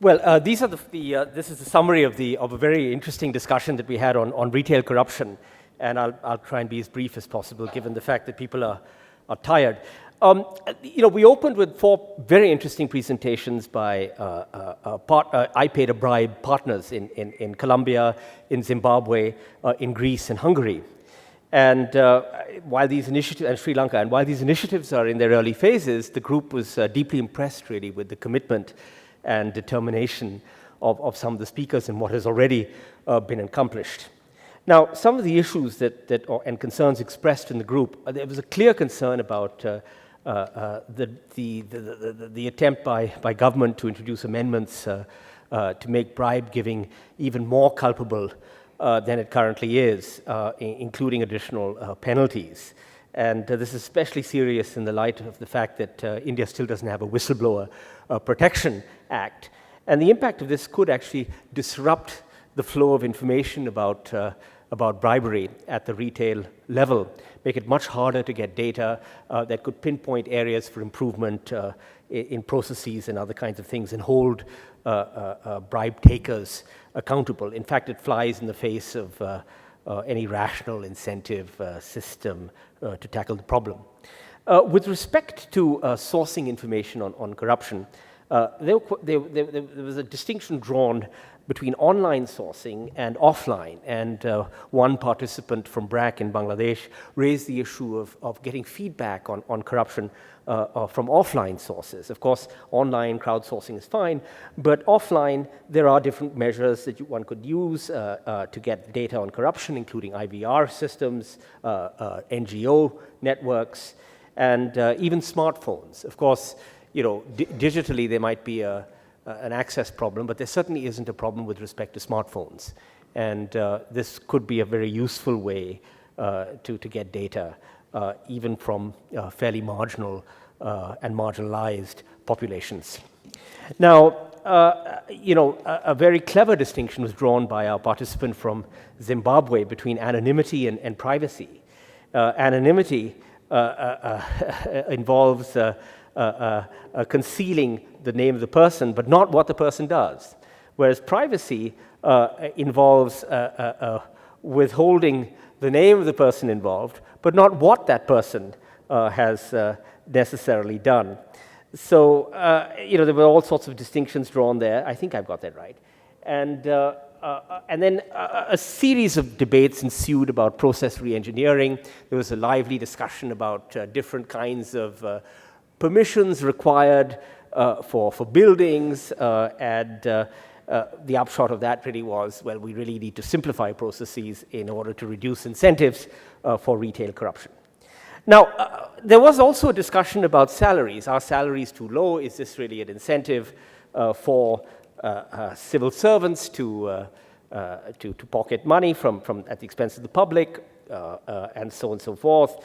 Well, these are this is the summary of a very interesting discussion that we had on retail corruption, and I'll try and be as brief as possible, given the fact that people are tired. We opened with 4 very interesting presentations by I Paid a Bribe partners in Colombia, in Zimbabwe, in Greece, and Hungary. And while these initiatives, and Sri Lanka, and while these initiatives are in their early phases, the group was deeply impressed, really, with the commitment and determination of some of the speakers and what has already been accomplished. Now, some of the issues and concerns expressed in the group, there was a clear concern about the attempt by government to introduce amendments to make bribe giving even more culpable than it currently is, including additional penalties. And this is especially serious in the light of the fact that India still doesn't have a whistleblower protection act. And the impact of this could actually disrupt the flow of information about bribery at the retail level, make it much harder to get data that could pinpoint areas for improvement in processes and other kinds of things, and hold bribe takers accountable. In fact, it flies in the face of any rational incentive system to tackle the problem. With respect to sourcing information on corruption, there was a distinction drawn between online sourcing and offline, and one participant from BRAC in Bangladesh raised the issue of getting feedback on corruption from offline sources. Of course, online crowdsourcing is fine, but offline there are different measures that one could use to get data on corruption, including IVR systems, NGO networks, and even smartphones. Of course, digitally there might be an access problem, but there certainly isn't a problem with respect to smartphones. And this could be a very useful way to get data, even from fairly marginal and marginalized populations. Now, a very clever distinction was drawn by our participant from Zimbabwe between anonymity and privacy. Anonymity involves concealing the name of the person, but not what the person does. Whereas privacy involves withholding the name of the person involved, but not what that person has necessarily done. So, there were all sorts of distinctions drawn there. I think I've got that right. And then a series of debates ensued about process reengineering. There was a lively discussion about different kinds of permissions required for buildings, and the upshot of that really was, well, we really need to simplify processes in order to reduce incentives for retail corruption. Now, there was also a discussion about salaries. Are salaries too low? Is this really an incentive for civil servants to pocket money from at the expense of the public, and so on and so forth?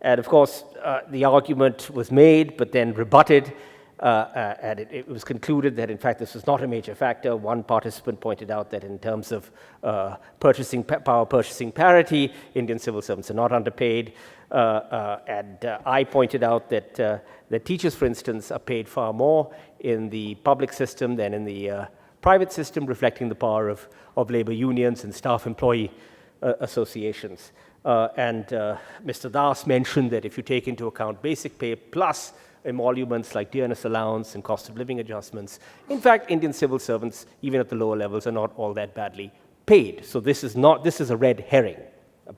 And of course, the argument was made, but then rebutted, and it was concluded that, in fact, this was not a major factor. One participant pointed out that in terms of power purchasing parity, Indian civil servants are not underpaid. And I pointed out that teachers, for instance, are paid far more in the public system than in the private system, reflecting the power of labor unions and staff employee associations. And Mr. Das mentioned that if you take into account basic pay plus emoluments like dearness allowance and cost of living adjustments, in fact, Indian civil servants, even at the lower levels, are not all that badly paid. So this is a red herring,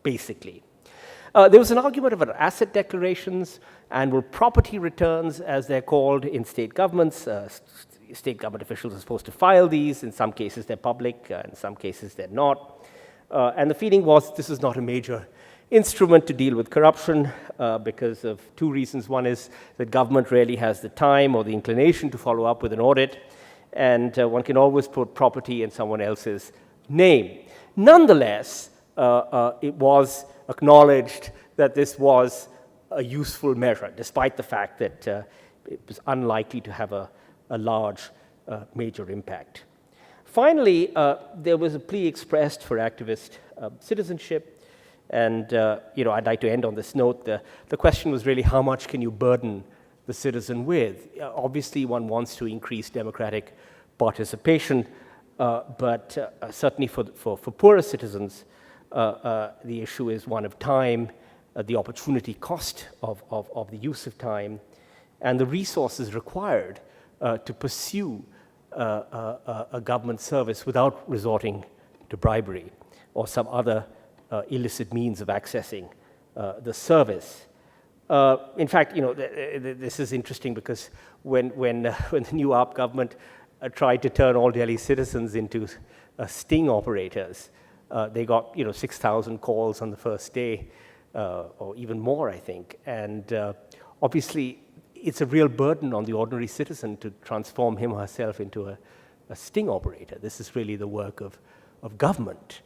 basically. There was an argument about asset declarations, annual property returns, as they're called in state governments. State government officials are supposed to file these. In some cases, they're public. In some cases, they're not. And the feeling was this is not a major instrument to deal with corruption because of 2 reasons. One is that government rarely has the time or the inclination to follow up with an audit, and one can always put property in someone else's name. Nonetheless, it was acknowledged that this was a useful measure, despite the fact that it was unlikely to have a large major impact. Finally, there was a plea expressed for activist citizenship. And I'd like to end on this note. The question was really, how much can you burden the citizen with? Obviously, one wants to increase democratic participation, but certainly for poorer citizens, the issue is one of time, the opportunity cost of the use of time, and the resources required to pursue a government service without resorting to bribery or some other illicit means of accessing the service. In fact, this is interesting because when the new AAP government tried to turn all Delhi citizens into sting operators, they got 6,000 calls on the first day, or even more, I think. And obviously, it's a real burden on the ordinary citizen to transform him or herself into a sting operator. This is really the work of government.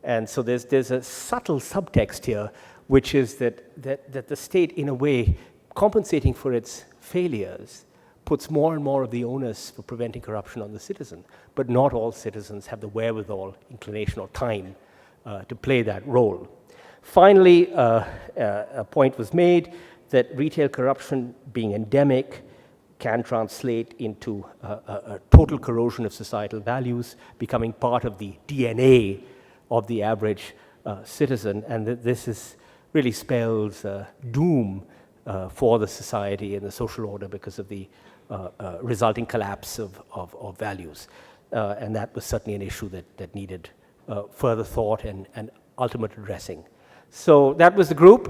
And so there's a subtle subtext here, which is that the state, in a way, compensating for its failures, puts more and more of the onus for preventing corruption on the citizen. But not all citizens have the wherewithal, inclination, or time to play that role. Finally, a point was made that retail corruption, being endemic, can translate into a total corrosion of societal values, becoming part of the DNA of the average citizen, and this really spells doom for the society and the social order because of the resulting collapse of values. And that was certainly an issue that needed further thought and ultimate addressing. So that was the group.